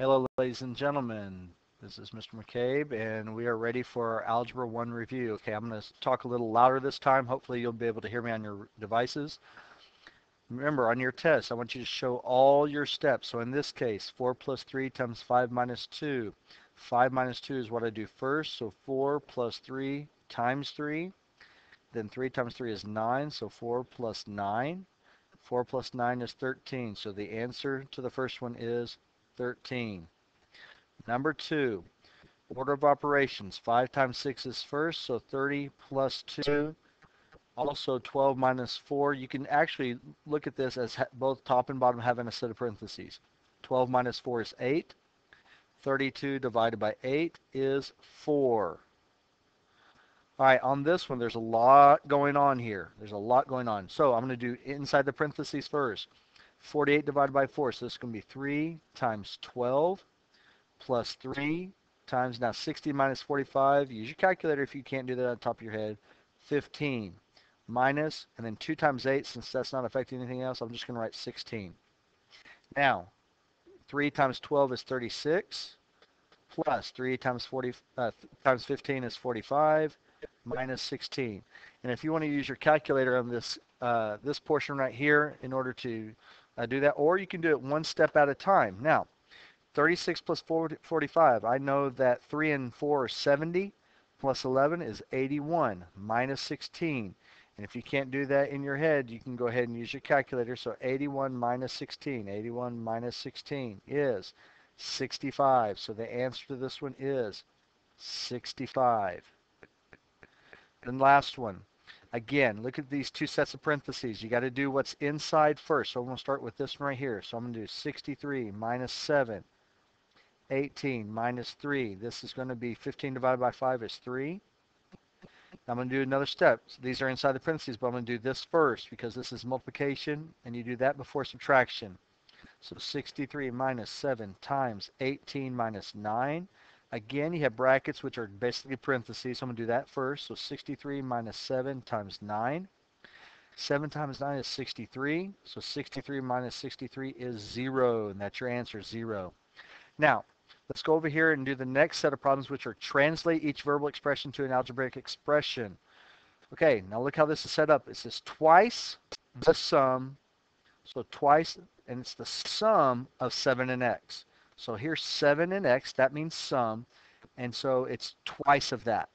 Hello, ladies and gentlemen. This is Mr. McCabe, and we are ready for our Algebra 1 review. Okay, I'm going to talk a little louder this time. Hopefully, you'll be able to hear me on your devices. Remember, on your test, I want you to show all your steps. So in this case, 4 plus 3 times 5 minus 2. 5 minus 2 is what I do first, so 4 plus 3 times 3. Then 3 times 3 is 9, so 4 plus 9. 4 plus 9 is 13, so the answer to the first one is 13. Number 2, order of operations. 5 times 6 is first, so 30 plus 2. Also 12 minus 4. You can actually look at this as both top and bottom having a set of parentheses. 12 minus 4 is 8. 32 divided by 8 is 4. All right, on this one, there's a lot going on here. There's a lot going on. So I'm going to do inside the parentheses first. 48 divided by 4, so this is going to be 3 times 12 plus 3 times, now 60 minus 45, use your calculator if you can't do that on top of your head, 15 minus, and then 2 times 8, since that's not affecting anything else, I'm just going to write 16. Now, 3 times 12 is 36, plus 3 times 15 is 45, minus 16. And if you want to use your calculator on this portion right here in order to do that, or you can do it one step at a time. Now, 36 plus 45, I know that 3 and 4 are 70, plus 11 is 81, minus 16. And if you can't do that in your head, you can go ahead and use your calculator. So 81 minus 16, 81 minus 16 is 65. So the answer to this one is 65. Then last one. Again, look at these two sets of parentheses. You got to do what's inside first. So I'm going to start with this one right here. So I'm going to do 63 minus 7. 18 minus 3. This is going to be 15 divided by 5 is 3. I'm going to do another step. So these are inside the parentheses, but I'm going to do this first because this is multiplication, and you do that before subtraction. So 63 minus 7 times 18 minus 9. Again, you have brackets, which are basically parentheses, so I'm going to do that first. So 63 minus 7 times 9. 7 times 9 is 63. So 63 minus 63 is 0, and that's your answer, 0. Now, let's go over here and do the next set of problems, which are translate each verbal expression to an algebraic expression. Okay, now look how this is set up. It says twice the sum, so twice, and it's the sum of 7 and x. So here's 7 and x, that means sum, and so it's twice of that.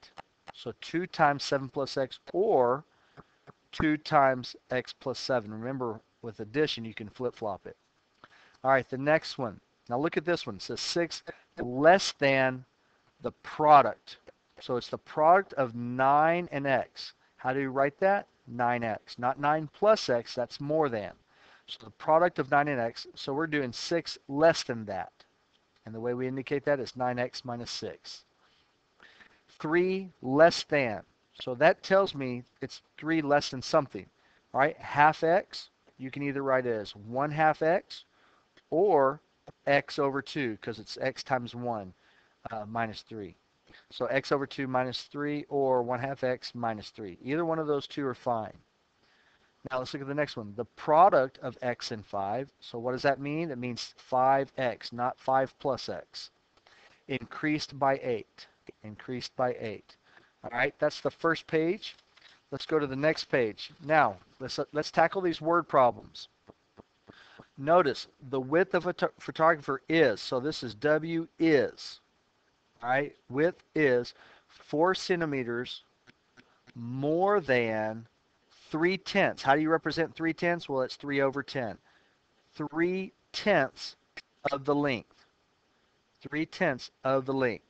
So 2 times 7 plus x, or 2 times x plus 7. Remember, with addition, you can flip-flop it. All right, the next one. Now look at this one. It says 6 less than the product. So it's the product of 9 and x. How do you write that? 9x. Not 9 plus x, that's more than. So the product of 9 and x, so we're doing 6 less than that. And the way we indicate that is 9x minus 6. 3 less than. So that tells me it's 3 less than something. All right, half x, you can either write it as 1/2 x or x over 2, because it's x times 1 minus 3. So x over 2 minus 3 or 1/2 x minus 3. Either one of those two are fine. Now let's look at the next one. The product of x and 5. So what does that mean? It means 5x, not 5 plus x. Increased by 8. Increased by 8. All right, that's the first page. Let's go to the next page. Now, let's tackle these word problems. Notice the width of a photographer is, so this is W is, all right, width is 4 centimeters more than 3/10. How do you represent 3/10? Well, it's 3 over 10. 3/10 of the length. 3/10 of the length.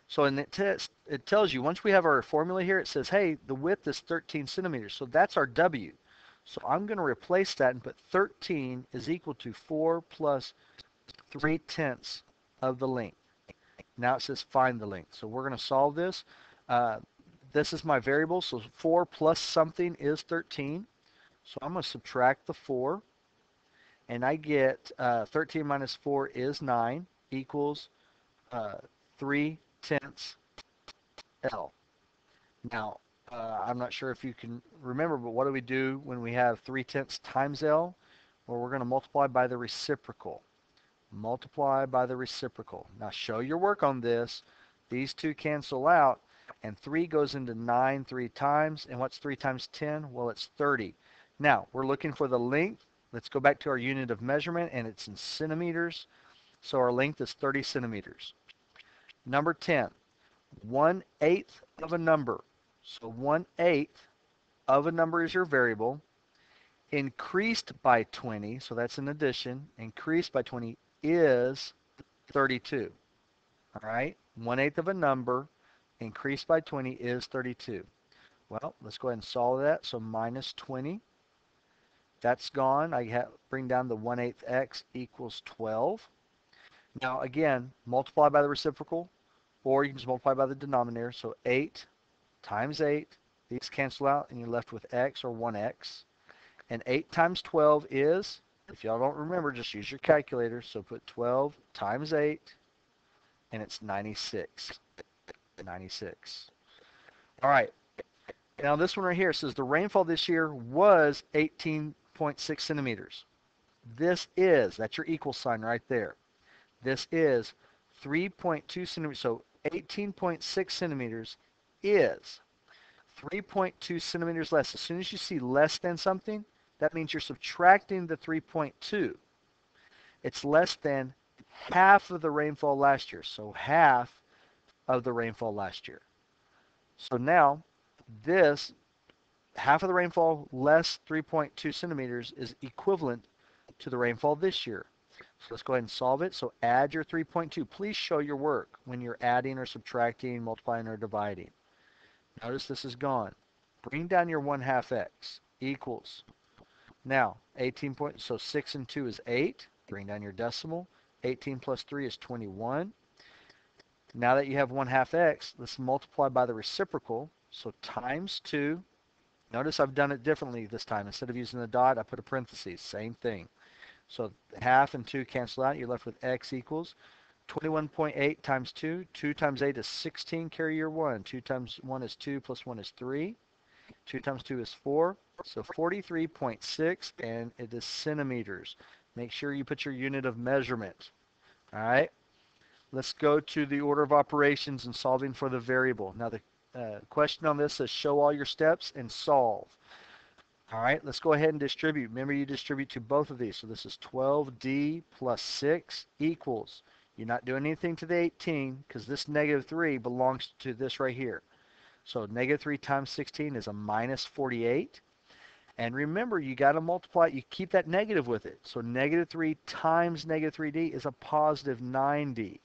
So in the test, it tells you, once we have our formula here, it says, hey, the width is 13 centimeters. So that's our W. So I'm going to replace that and put 13 is equal to 4 plus 3/10 of the length. Now it says find the length. So we're going to solve this. This is my variable, so 4 plus something is 13. So I'm going to subtract the 4, and I get 13 minus 4 is 9, equals 3/10 L. Now, I'm not sure if you can remember, but what do we do when we have 3/10 times L? Well, we're going to multiply by the reciprocal. multiply by the reciprocal. Now show your work on this. These two cancel out, and 3 goes into 9 3 times. And what's 3 times 10? Well, it's 30. Now, we're looking for the length. Let's go back to our unit of measurement, and it's in centimeters. So our length is 30 centimeters. Number 10, 1/8 of a number. So 1/8 of a number is your variable. Increased by 20, so that's an addition. Increased by 20 is 32. All right, 1/8 of a number increased by 20 is 32. Well, let's go ahead and solve that. So minus 20, that's gone. I bring down the 1/8 x equals 12. Now again, multiply by the reciprocal, or you can just multiply by the denominator. So 8 times 8, these cancel out, and you're left with x, or 1x. And 8 times 12 is, if y'all don't remember, just use your calculator. So put 12 times 8, and it's 96. 96. All right. Now this one right here says the rainfall this year was 18.6 centimeters. That's your equal sign right there. This is 3.2 centimeters. So 18.6 centimeters is 3.2 centimeters less. As soon as you see less than something, that means you're subtracting the 3.2. It's less than half of the rainfall last year. So half of the rainfall last year. So now this half of the rainfall less 3.2 centimeters is equivalent to the rainfall this year. So let's go ahead and solve it. So add your 3.2. Please show your work when you're adding or subtracting, multiplying or dividing. Notice this is gone. Bring down your 1/2 x equals. Now, 18 point, so 6 and 2 is 8. Bring down your decimal. 18 plus 3 is 21. Now that you have 1/2 x, let's multiply by the reciprocal. So times 2. Notice I've done it differently this time. Instead of using the dot, I put a parenthesis. Same thing. So half and 2 cancel out. You're left with x equals 21.8 times 2. 2 times 8 is 16. Carry your 1. 2 times 1 is 2 plus 1 is 3. 2 times 2 is 4. So 43.6, and it is centimeters. Make sure you put your unit of measurement. All right. Let's go to the order of operations and solving for the variable. Now the question on this says show all your steps and solve. All right, let's go ahead and distribute. Remember, you distribute to both of these. So this is 12d plus 6 equals. You're not doing anything to the 18 because this negative 3 belongs to this right here. So negative 3 times 16 is a minus 48. And remember, you got to multiply. You keep that negative with it. So negative 3 times negative 3d is a positive 9d.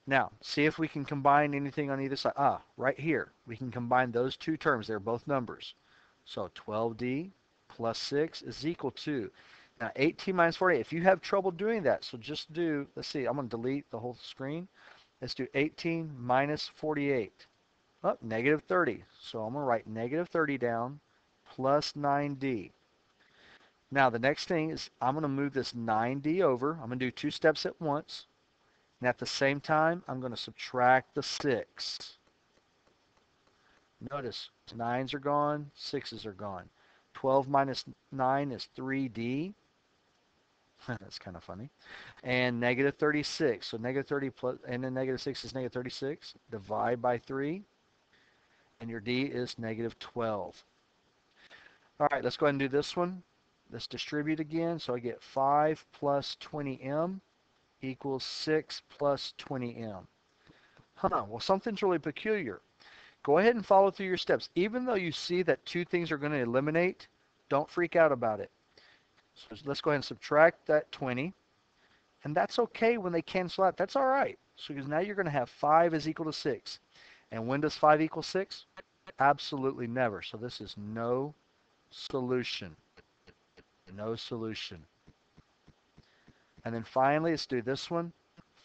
Now, see if we can combine anything on either side. Right here. We can combine those two terms. They're both numbers. So 12d plus 6 is equal to, now 18 minus 48. If you have trouble doing that, so just do, let's see, I'm going to delete the whole screen. Let's do 18 minus 48. Oh, negative 30. So I'm going to write negative 30 down plus 9d. Now the next thing is I'm going to move this 9d over. I'm going to do two steps at once. And at the same time, I'm going to subtract the 6. Notice 9s are gone, 6s are gone. 12 minus 9 is 3d. That's kind of funny. And negative 36. So negative 30 plus, and then negative 6 is negative 36. Divide by 3. And your d is negative 12. All right, let's go ahead and do this one. Let's distribute again. So I get 5 plus 20m equals 6 plus 20m. Well, something's really peculiar. Go ahead and follow through your steps. Even though you see that two things are going to eliminate, don't freak out about it. So let's go ahead and subtract that 20. And that's okay when they cancel out. That's all right. So because now you're going to have 5 is equal to 6. And when does 5 equal 6? Absolutely never. So this is no solution. No solution. And then finally, let's do this one.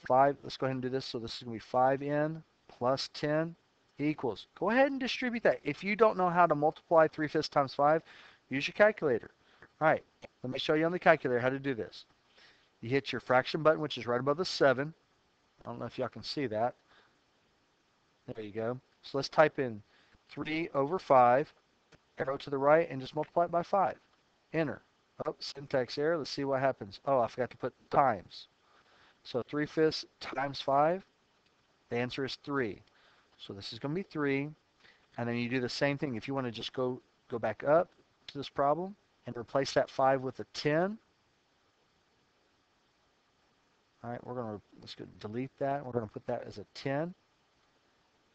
5. Let's go ahead and do this. So this is going to be 5n plus 10 equals. Go ahead and distribute that. If you don't know how to multiply 3/5 times 5, use your calculator. All right, let me show you on the calculator how to do this. You hit your fraction button, which is right above the 7. I don't know if y'all can see that. There you go. So let's type in 3 over 5, arrow to the right, and just multiply it by 5. Enter. Oh, syntax error. Let's see what happens. Oh, I forgot to put times. So 3/5 times 5, the answer is 3. So this is going to be 3. And then you do the same thing. If you want to just go back up to this problem and replace that 5 with a 10. All right, let's go delete that. We're going to put that as a 10.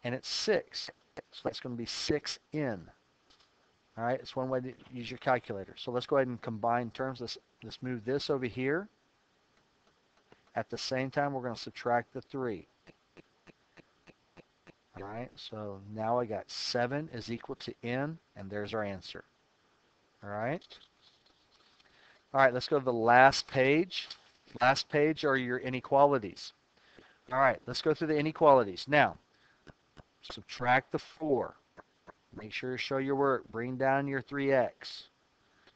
And it's 6. So that's going to be 6n. All right, it's one way to use your calculator. So let's go ahead and combine terms. Let's move this over here. At the same time, we're going to subtract the 3. All right, so now I got 7 is equal to n, and there's our answer. All right. All right, let's go to the last page. Last page are your inequalities. All right, let's go through the inequalities. Now, subtract the 4. Make sure to show your work. Bring down your 3x.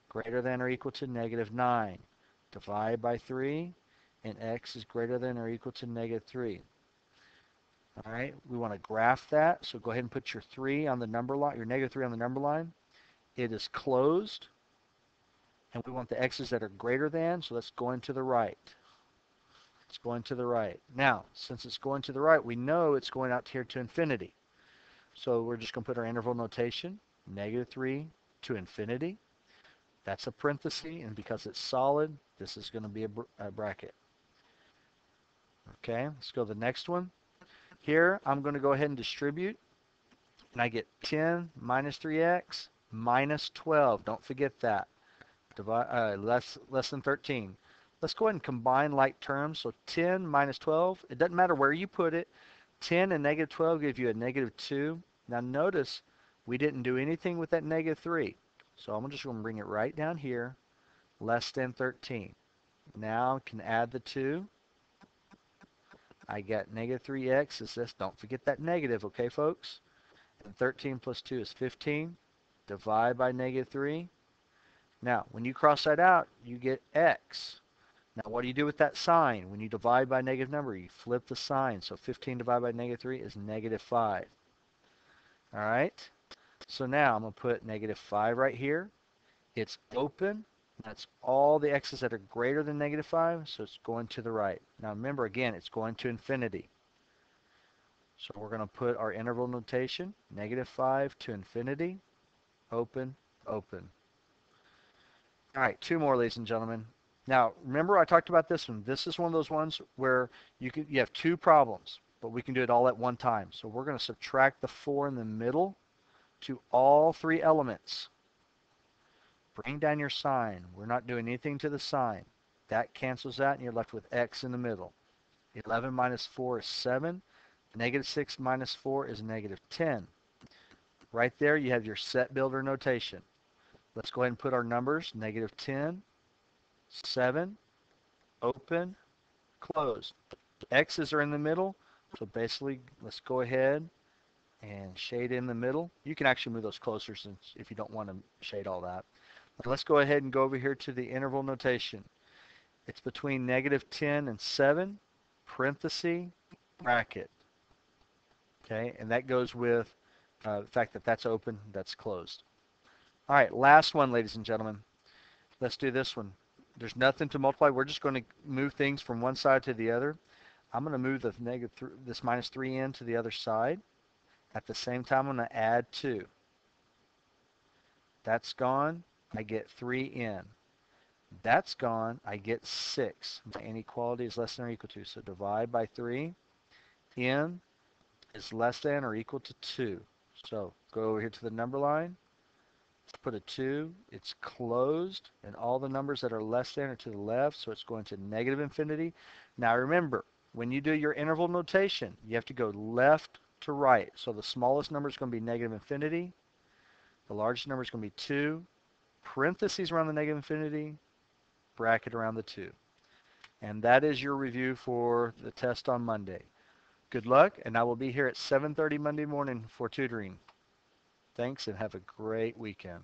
Greater than or equal to -9. Divide by 3, and x is greater than or equal to -3. All right, we want to graph that, so go ahead and put your 3 on the number line, your -3 on the number line. It is closed, and we want the x's that are greater than, so let's go into the right. It's going to the right. Now, since it's going to the right, we know it's going out here to infinity. So we're just going to put our interval notation, -3 to infinity. That's a parenthesis, and because it's solid, this is going to be a bracket. Okay, let's go to the next one. Here, I'm going to go ahead and distribute, and I get 10 minus 3x minus 12. Don't forget that. Less than 13. Let's go ahead and combine like terms. So 10 minus 12, it doesn't matter where you put it. 10 and -12 give you a -2. Now notice we didn't do anything with that -3. So I'm just going to bring it right down here, less than 13. Now I can add the 2. I got -3x is this. Don't forget that negative, okay, folks? And 13 plus 2 is 15. Divide by -3. Now, when you cross that out, you get x. Now, what do you do with that sign? When you divide by a negative number, you flip the sign. So 15 divided by -3 is -5. All right? So now I'm going to put -5 right here. It's open. That's all the x's that are greater than -5, so it's going to the right. Now remember, again, it's going to infinity. So we're going to put our interval notation, -5 to infinity, open, open. All right, 2 more, ladies and gentlemen. Now, remember I talked about this one. This is one of those ones where you have 2 problems, but we can do it all at one time. So we're going to subtract the 4 in the middle to all 3 elements. Bring down your sign. We're not doing anything to the sign. That cancels out, and you're left with x in the middle. 11 minus 4 is 7. -6 minus 4 is -10. Right there, you have your set builder notation. Let's go ahead and put our numbers, -10, 7, open, close. X's are in the middle, so basically, let's go ahead and shade in the middle. You can actually move those closer since if you don't want to shade all that. Let's go ahead and go over here to the interval notation. It's between -10 and 7, parenthesis, bracket. Okay, and that goes with the fact that that's open, that's closed. All right, last one, ladies and gentlemen. Let's do this one. There's nothing to multiply. We're just going to move things from one side to the other. I'm going to move this -3n to the other side. At the same time, I'm going to add 2. That's gone. I get 3n. That's gone. I get 6. My inequality is less than or equal to. So divide by 3. N is less than or equal to 2. So go over here to the number line. Put a 2. It's closed. And all the numbers that are less than are to the left. So it's going to -infinity. Now remember, when you do your interval notation, you have to go left to right. So the smallest number is going to be -infinity. The largest number is going to be 2. Parentheses around the -infinity. Bracket around the 2. And that is your review for the test on Monday. Good luck, and I will be here at 7:30 Monday morning for tutoring. Thanks, and have a great weekend.